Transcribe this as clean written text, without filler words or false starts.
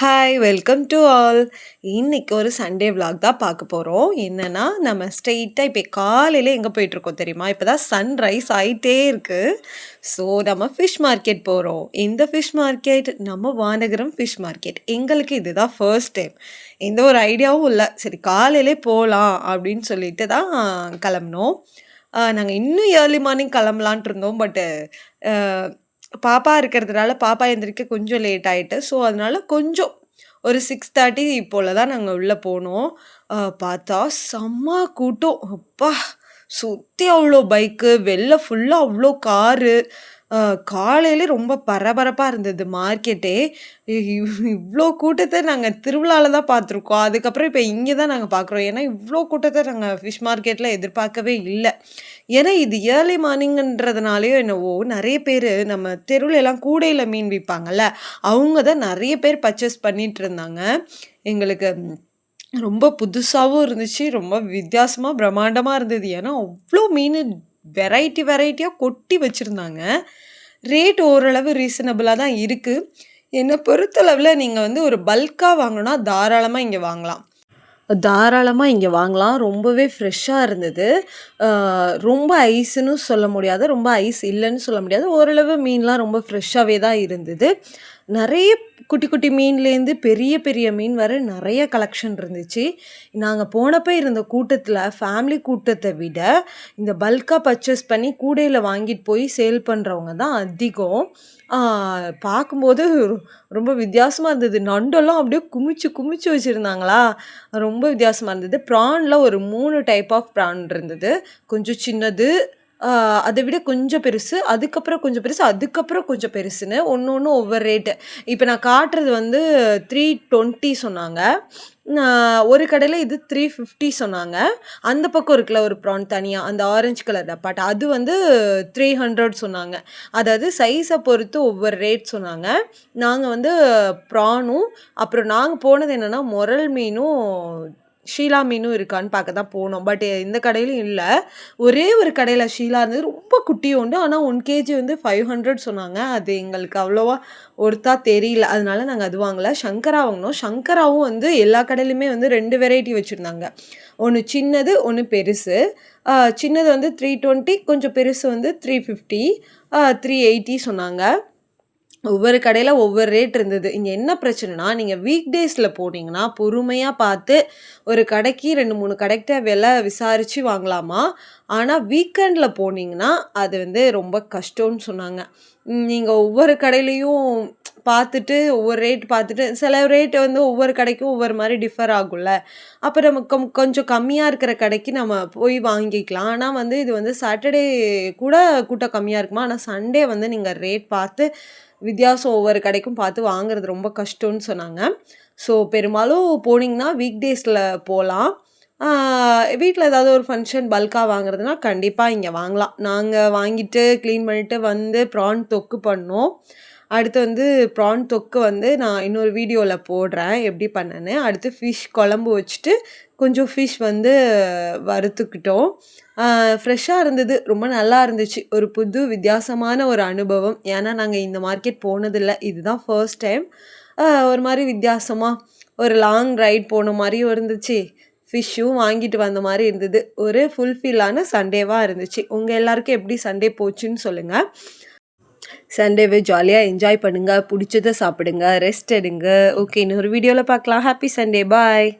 Hi welcome to all. இன்னைக்கு ஒரு Sunday vlog தான் பார்க்க போகிறோம். என்னன்னா நம்ம ஸ்ட்ரெயிட்டாக இப்போ காலையில் எங்கே போயிட்டுருக்கோம் தெரியுமா? இப்போ தான் சன்ரைஸ் ஆகிட்டே இருக்கு. ஸோ நம்ம ஃபிஷ் மார்க்கெட் போகிறோம். இந்த ஃபிஷ் மார்க்கெட் நம்ம வானகரம் ஃபிஷ் மார்க்கெட். எங்களுக்கு இதுதான் ஃபர்ஸ்ட் டைம். எந்த ஒரு ஐடியாவும் இல்லை. சரி காலையிலே போகலாம் அப்படின்னு சொல்லிட்டு தான் கிளம்புனோம். நாங்கள் இன்னும் ஏர்லி மார்னிங் கிளம்பலான்ட்டு இருந்தோம். பட்டு பாப்பா இருக்கிறதுனால பாப்பா எந்திரிக்க கொஞ்சம் லேட் ஆயிட்டு. ஸோ, அதனால கொஞ்சம் ஒரு 6:30 போல தான் நாங்க உள்ள போனோம். பார்த்தா செம்ம கூட்டம். அப்பா! சுத்தி அவ்ளோ பைக்கு, வெளில ஃபுல்லா அவ்ளோ காரு. காலையிலே ரொம்ப பரபரப்பா இருந்தது மார்க்கெட்டே. இவ்ளோ கூட்டத்த நாங்க திருவிழால தான் பார்த்துருக்கோம். அதுக்கப்புறம் இப்ப இங்க தான் நாங்க பார்க்குறோம். ஏன்னா, இவ்ளோ கூட்டத்த நாங்க ஃபிஷ் மார்க்கெட்ல எதிர்பார்க்கவே இல்ல. ஏன்னா, இது ஏர்லி மார்னிங்ன்றதுனாலயோ என்னவோ நெறைய பேரு நம்ம தெருவுல எல்லாம் கூடையில மீன் விப்பாங்கல்ல, அவங்க தான் நெறைய பேர் பர்ச்சேஸ் பண்ணிட்டுருந்தாங்க. எங்களுக்கு ரொம்ப புதுசாவும் இருந்துச்சு. ரொம்ப வித்தியாசமா, பிரம்மாண்டமா இருந்தது. ஏன்னா, அவ்ளோ மீனு வெரைட்டியா கொட்டி வச்சிருந்தாங்க. ரேட் ஓரளவு ரீசனபிளா தான் இருக்கு. என்ன பொறுத்தளவுல நீங்க வந்து ஒரு பல்க்கா வாங்கணும்னா தாராளமா இங்க வாங்கலாம். தாராளமா இங்க வாங்கலாம். ரொம்பவே ஃப்ரெஷ்ஷா இருந்தது. அ ரொம்ப ஐஸ்ன்னு சொல்ல முடியாது. ரொம்ப ஐஸ் இல்லன்னு சொல்ல முடியாது. ஓரளவு மீன்லாம் ரொம்ப ஃப்ரெஷ்ஷாவே தான் இருந்தது. நெறைய குட்டி, குட்டி மீன்லேருந்து பெரிய, பெரிய மீன் வர நெறைய கலெக்ஷன் இருந்துச்சு. நாங்க போனப்ப இருந்த கூட்டத்தில, ஃபேமிலி கூட்டத்த விட, இந்த பல்க்கா பர்ச்சேஸ் பண்ணி கூடையில வாங்கிட்டு போய் சேல் பண்றவங்க தான் அதிகம். ஆ பார்க்கும்போது ரொம்ப வித்தியாசமா இருந்தது. நண்டெல்லாம் அப்படியே குமிச்சு, குமிச்சு வச்சிருந்தாங்களா, ரொம்ப வித்தியாசமா இருந்தது. ப்ரான்ல ஒரு 3 டைப் ஆஃப் ப்ரான் இருந்தது. கொஞ்சம் சின்னது, அத விட கொஞ்சம் பெருசு, அதுக்கப்புறம் கொஞ்சம் பெருசு, அதுக்கப்புறம் கொஞ்சம் பெருசுன்னு ஒண்ணு ஒவ்வொரு ரேட்டு. இப்ப நான் காட்டுறது வந்து 320 சொன்னாங்க. ஒரு கடையில இது 350 சொன்னாங்க. அந்த பக்கம் இருக்குல்ல ஒரு ப்ரான் தனியா, அந்த ஆரஞ்சு கலர் டப்பாட்ட அது வந்து 300 சொன்னாங்க. அதாவது சைஸ பொறுத்து ஒவ்வொரு ரேட் சொன்னாங்க. நாங்க வந்து ப்ரானும், அப்புறம் நாங்க போனது என்னன்னா, மொறல் மீனும், ஷீலா மீனும் இருக்கான்னு பார்க்க தான் போனோம். பட் இந்த கடையிலயும் இல்ல. ஒரே ஒரு கடையில ஷீலா இருந்தது. ரொம்ப குட்டியோண்டு. ஆனா 1 கேஜி வந்து 500 சொன்னாங்க. அது எங்களுக்கு அவ்வளவா ஒர்த்தா தெரியல. அதனால நாங்க அது வாங்கல. சங்கரா வாங்குனோம். சங்கராவும் வந்து எல்லா கடையிலயுமே வந்து 2 வெரைட்டி வச்சிருந்தாங்க. ஒண்ணு சின்னது, ஒண்ணு பெருசு. சின்னது வந்து 320, கொஞ்சம் பெருசு வந்து 350, 380 சொன்னாங்க. ஒவ்வொரு கடையில ஒவ்வொரு ரேட் இருந்தது. இங்க என்ன பிரச்சனைன்னா, நீங்க வீக் டேஸ்ல போனீங்கன்னா, பொறுமையா பார்த்து ஒரு கடைக்கு 2, 3 கடைக்கிட்ட விலை விசாரிச்சு வாங்கலாமா. ஆனா வீக்கெண்ட்ல போனீங்கன்னா, அது வந்து ரொம்ப கஷ்டம்னு சொன்னாங்க. நீங்க ஒவ்வொரு கடையிலயும் பார்த்துட்டு, ஒவ்வொரு ரேட் பார்த்துட்டு, சில ரேட் வந்து ஒவ்வொரு கடைக்கும் ஒவ்வொரு மாரி டிஃபர் ஆகும்ல. அப்ப நம்ம கொஞ்சம் கம்மியா இருக்கிற கடைக்கு நம்ம போய் வாங்கிக்கலாம். ஆனா வந்து இது வந்து சாட்டர்டே கூட கூட்டம் கம்மியா இருக்குமா. ஆனா சண்டே வந்து நீங்க ரேட் பார்த்து வித்தியாசம் ஒவ்வொரு கடைக்கும் பார்த்து வாங்குறது ரொம்ப கஷ்டம்னு சொன்னாங்க. ஸோ பெரும்பாலும் போனீங்கன்னா வீக் டேஸ்ல போலாம். ஆ வீட்ல ஏதாவது ஒரு ஃபங்ஷன் பல்கா வாங்குறதுனா கண்டிப்பா இங்க வாங்கலாம். நாங்க வாங்கிட்டு கிளீன் பண்ணிட்டு வந்து ப்ரான் தொக்கு பண்ணோம். அடுத்து வந்து ப்ரான் தொக்கு வந்து நான் இன்னொரு வீடியோல போடுறேன் எப்படி பண்ணேன்னு. அடுத்து ஃபிஷ் குழம்பு வச்சுட்டு கொஞ்சம் ஃபிஷ் வந்து வறுத்துக்கிட்டோம். ஃப்ரெஷ்ஷா இருந்தது. ரொம்ப நல்லா இருந்துச்சு. ஒரு புது வித்தியாசமான ஒரு அனுபவம். ஏன்னா, நாங்க இந்த மார்க்கெட் போனதில்ல. இதுதான் ஃபர்ஸ்ட் டைம். ஒரு மாரி வித்தியாசமா, ஒரு லாங் ரைட் போன மாரியும் இருந்துச்சு. ஃபிஷ்ஷும் வாங்கிட்டு வந்த மாரி இருந்தது. ஒரு ஃபுல்ஃபில்லான சண்டேவா இருந்துச்சு. உங்க எல்லாருக்கும் எப்படி சண்டே போச்சுன்னு சொல்லுங்க. சண்டேவ ஜாலியா என்ஜாய் பண்ணுங்க. புடிச்சத சாப்பிடுங்க. ரெஸ்ட் எடுங்க. ஓகே, இன்னொரு வீடியோல பார்க்கலாம். Happy Sunday. பாய்.